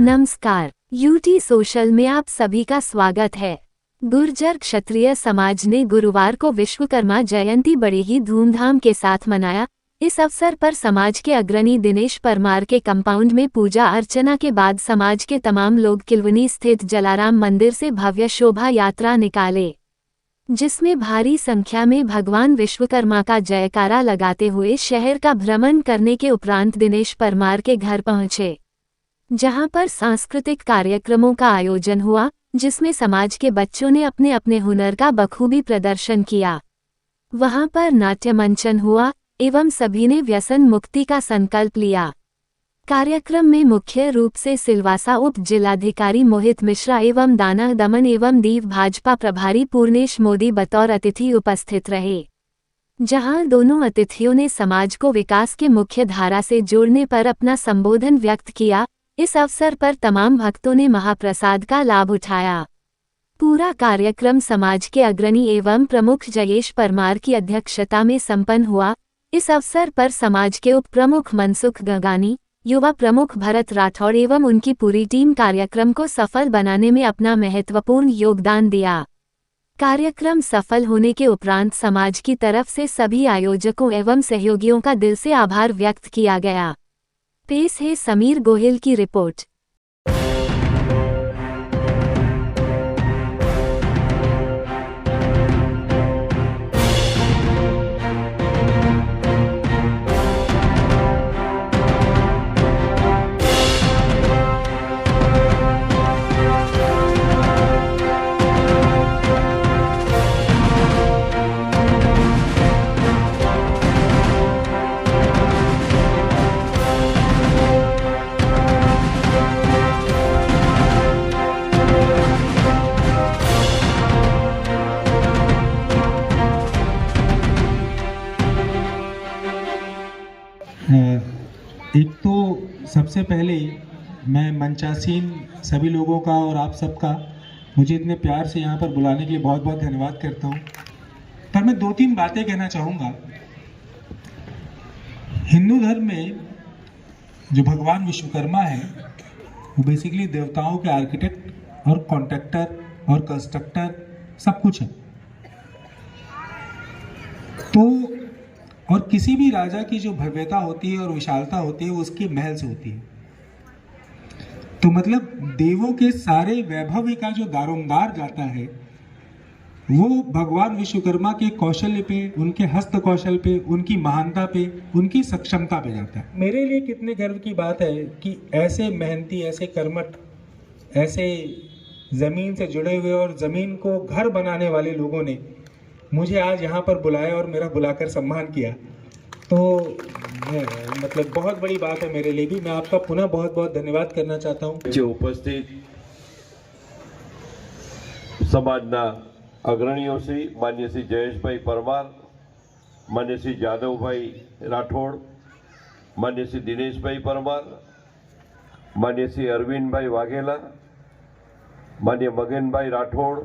नमस्कार, UT social में आप सभी का स्वागत है। गुर्जर क्षत्रिय समाज ने गुरुवार को विश्वकर्मा जयंती बड़े ही धूमधाम के साथ मनाया। इस अवसर पर समाज के अग्रणी दिनेश परमार के कंपाउंड में पूजा अर्चना के बाद समाज के तमाम लोग किलवनी स्थित जलाराम मंदिर से भव्य शोभा यात्रा निकाले, जिसमें भारी संख्या में भगवान विश्वकर्मा का जयकारा लगाते हुए शहर का भ्रमण करने के उपरांत दिनेश परमार के घर पहुंचे, जहां पर सांस्कृतिक कार्यक्रमों का आयोजन हुआ, जिसमें समाज के बच्चों ने अपने अपने हुनर का बखूबी प्रदर्शन किया। वहां पर नाट्य मंचन हुआ एवं सभी ने व्यसन मुक्ति का संकल्प लिया। कार्यक्रम में मुख्य रूप से सिलवासा उप जिलाधिकारी मोहित मिश्रा एवं दाना दमन एवं दीव भाजपा प्रभारी पूर्णेश मोदी बतौर अतिथि उपस्थित रहे, जहां दोनों अतिथियों ने समाज को विकास के मुख्य धारा से जोड़ने पर अपना संबोधन व्यक्त किया। इस अवसर पर तमाम भक्तों ने महाप्रसाद का लाभ उठाया। पूरा कार्यक्रम समाज के अग्रणी एवं प्रमुख जयेश परमार की अध्यक्षता में संपन्न हुआ। इस अवसर पर समाज के उप प्रमुख मनसुख गंगानी, युवा प्रमुख भरत राठौड़ एवं उनकी पूरी टीम कार्यक्रम को सफल बनाने में अपना महत्वपूर्ण योगदान दिया। कार्यक्रम सफल होने के उपरांत समाज की तरफ से सभी आयोजकों एवं सहयोगियों का दिल से आभार व्यक्त किया गया। पेश है समीर गोहिल की रिपोर्ट। एक तो सबसे पहले मैं मंचासीन सभी लोगों का और आप सबका मुझे इतने प्यार से यहाँ पर बुलाने के लिए बहुत बहुत धन्यवाद करता हूँ। पर मैं 2-3 बातें कहना चाहूँगा। हिंदू धर्म में जो भगवान विश्वकर्मा है वो बेसिकली देवताओं के आर्किटेक्ट और कॉन्ट्रैक्टर और कंस्ट्रक्टर सब कुछ है। तो और किसी भी राजा की जो भव्यता होती है और विशालता होती है वो उसके महल से होती है। तो मतलब देवों के सारे वैभव का जो दारोमदार जाता है वो भगवान विश्वकर्मा के कौशल्य पे, उनके हस्त कौशल पे, उनकी महानता पे, उनकी सक्षमता पे जाता है। मेरे लिए कितने गर्व की बात है कि ऐसे मेहनती, ऐसे कर्मठ, ऐसे जमीन से जुड़े हुए और जमीन को घर बनाने वाले लोगों ने मुझे आज यहाँ पर बुलाया और मेरा बुलाकर सम्मान किया। तो मतलब बहुत बड़ी बात है मेरे लिए भी। मैं आपका पुनः बहुत बहुत धन्यवाद करना चाहता हूँ। उपस्थित समाजना अग्रणीओ श्री मान्य श्री जयेश भाई परमार, मान्य श्री जादव भाई राठौड़, मान्य श्री दिनेश भाई परमार, मान्य श्री अरविंद भाई वाघेला, मान्य मगन भाई राठौड़,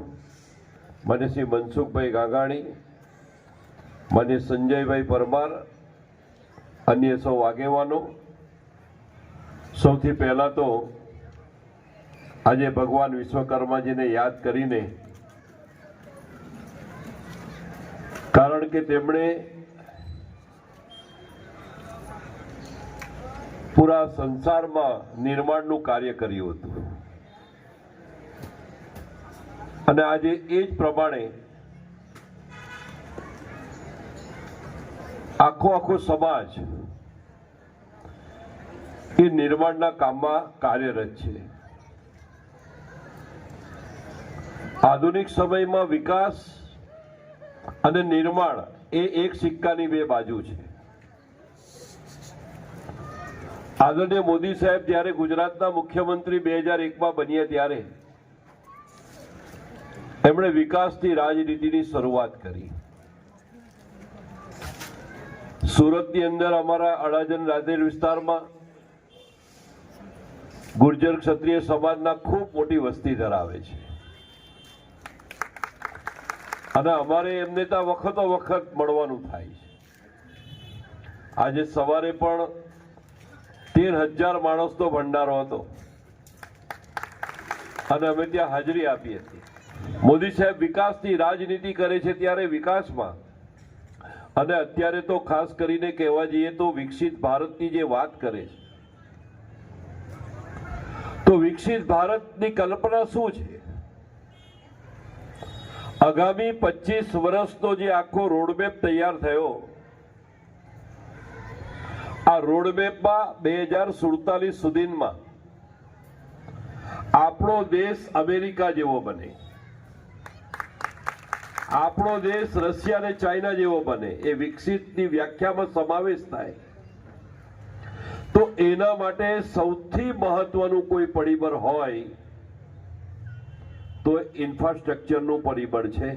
मान्य श्री मनसुख भाई गागाणी, मान्य संजय भाई परमार, अन्य सौ આગેવાનો, સૌથી પહેલા તો આજે ભગવાન વિશ્વકર્માજીને યાદ કરીને, કારણ કે તેમણે પૂરા સંસારમાં નિર્માણનું કાર્ય કર્યું હતું અને આજે એ જ પ્રમાણે આખો સમાજ એ નિર્માણના કામમાં કાર્યરત છે। આધુનિક સમયમાં વિકાસ અને નિર્માણ એ એક સિક્કાની બે બાજુ છે। આદરણીય મોદી સાહેબ જ્યારે ગુજરાતના મુખ્યમંત્રી 2001માં બન્યા ત્યારે એમણે વિકાસની રાજનીતિની શરૂઆત કરી। સુરતની અંદર અમારા અડાજણ રાધેર વિસ્તારમાં ગુર્જર ક્ષત્રિય સમાજના ખૂબ મોટી વસ્તી ધરાવે છે અને અમારે એમને ત્યાં વખતો વખત મળવાનું થાય છે। આજે સવારે પણ 13,000 માણસનો ભંડારો હતો। અને અમે ત્યાં હાજરી આપી હતી. મોદી સાહેબ વિકાસની રાજનીતિ કરે છે ત્યારે વિકાસમાં, અને અત્યારે તો ખાસ કરીને કહેવા જઈએ તો વિકસિત ભારતની જે વાત કરે છે, તો વિકસિત ભારતની કલ્પના શું છે? આગામી 25 વર્ષનો જે આખો રોડમેપ તૈયાર થયો, આ રોડમેપમાં 2047 સુધીમાં આપણો દેશ અમેરિકા જેવો બને, આપણો દેશ રશિયા અને ચાઇના જેવો બને, એ વિકસિતની વ્યાખ્યામાં સમાવેશ થાય. તો એના માટે સૌથી મહત્વનું કોઈ પરિબળ હોય તો ઇન્ફ્રાસ્ટ્રક્ચરનું પરિબળ છે.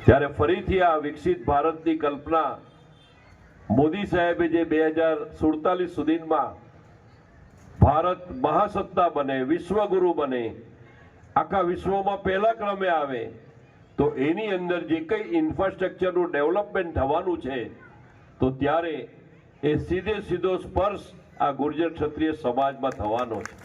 ત્યારે ફરીથી આ વિકસિત ભારતની કલ્પના મોદી સાહેબે જે 2047 સુધીમાં ભારત મહાસત્તા બને, વિશ્વગુરુ બને, આખા વિશ્વમાં પહેલા ક્રમે આવે, તો એની અંદર જે કંઈ ઇન્ફ્રાસ્ટ્રક્ચરનું ડેવલપમેન્ટ થવાનું છે, તો ત્યારે એ સીધો સ્પર્શ આ ગુર્જર ક્ષત્રિય સમાજમાં થવાનો છે.